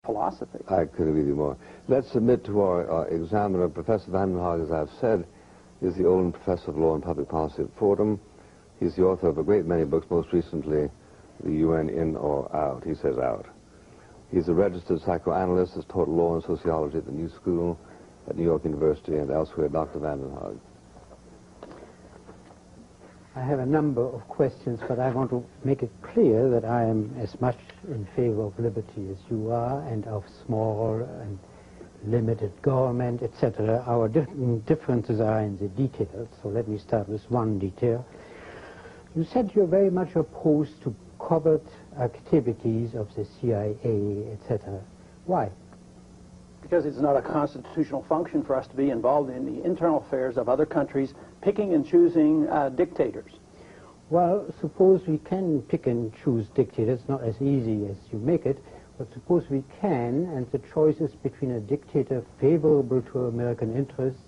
philosophy. I couldn't agree with you more. Let's submit to our examiner, Professor Vandenhage, as I've said, is the Olin Professor of Law and Public Policy at Fordham. He's the author of a great many books, most recently, The UN In or Out. He says out. He's a registered psychoanalyst, has taught law and sociology at the New School at New York University and elsewhere. Dr. Vandenhage. I have a number of questions, but I want to make it clear that I am as much in favor of liberty as you are, and of small and limited government, etc. Our differences are in the details, so let me start with one detail. You said you're very much opposed to covert activities of the CIA, etc. Why? Because it's not a constitutional function for us to be involved in the internal affairs of other countries, picking and choosing dictators. Well, suppose we can pick and choose dictators, not as easy as you make it, but suppose we can, and the choice is between a dictator favorable to American interests,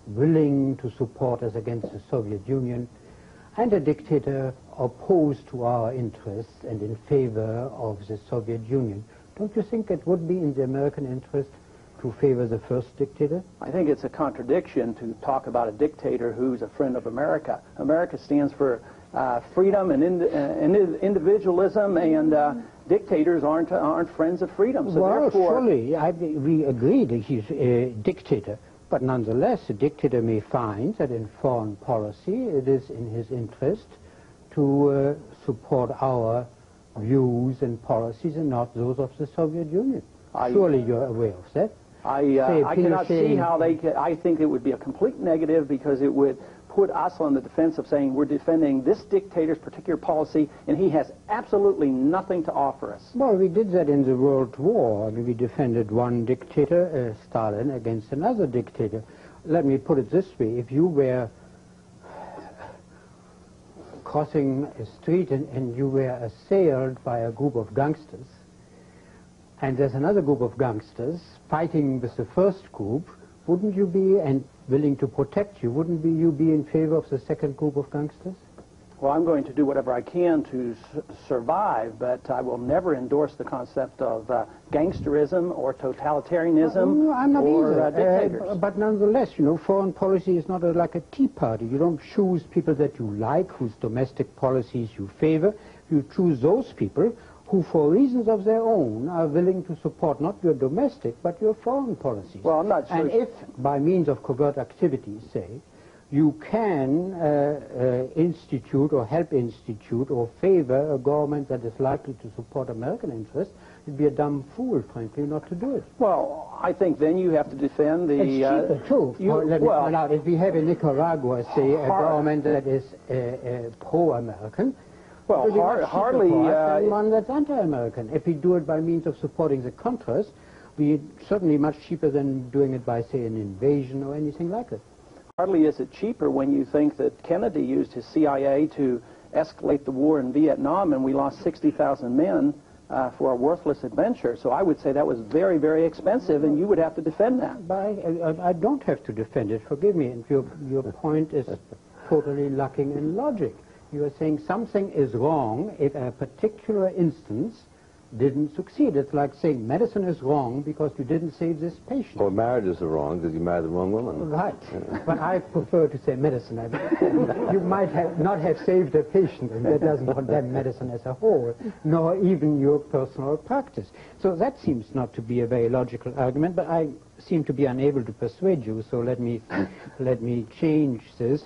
willing to support us against the Soviet Union, and a dictator opposed to our interests and in favor of the Soviet Union. Don't you think it would be in the American interest to favor the first dictator? I think it's a contradiction to talk about a dictator who's a friend of America. America stands for freedom and individualism, and dictators aren't friends of freedom. So well, therefore, surely we agree that he's a dictator, but nonetheless, a dictator may find that in foreign policy it is in his interest to support our views and policies and not those of the Soviet Union. Surely you're aware of that. I cannot see how they could. I think it would be a complete negative, because it would put us on the defense of saying we're defending this dictator's particular policy, and he has absolutely nothing to offer us. Well, we did that in the World War. I mean, we defended one dictator, Stalin, against another dictator. Let me put it this way. If you were crossing a street and you were assailed by a group of gangsters, and there's another group of gangsters fighting with the first group, wouldn't you be, and willing to protect you, wouldn't you be in favor of the second group of gangsters? Well, I'm going to do whatever I can to survive, but I will never endorse the concept of gangsterism or totalitarianism I'm not or dictators. But nonetheless, you know, foreign policy is not like a tea party. You don't choose people that you like, whose domestic policies you favor. You choose those people who, for reasons of their own, are willing to support not your domestic, but your foreign policies. Well, I'm not sure. And if, by means of covert activities, say, you can institute or help institute or favor a government that is likely to support American interests, you'd be a dumb fool, frankly, not to do it. Well, I think then you have to defend the... It's cheaper, too. Let me point out, if we have in Nicaragua, say, a government that is pro-American, well, hardly one that's anti-American. If we do it by means of supporting the Contras, we certainly much cheaper than doing it by, say, an invasion or anything like it. Hardly is it cheaper when you think that Kennedy used his CIA to escalate the war in Vietnam, and we lost 60,000 men for a worthless adventure. So I would say that was very, very expensive, and you would have to defend that. But I don't have to defend it. Forgive me. And your point is totally lacking in logic. You are saying something is wrong if a particular instance didn't succeed. It's like saying medicine is wrong because you didn't save this patient. Or marriages are wrong because you married the wrong woman. Right. But I prefer to say medicine. You might not have saved a patient, and that doesn't condemn medicine as a whole, nor even your personal practice. So that seems not to be a very logical argument, but I seem to be unable to persuade you, so let me change this.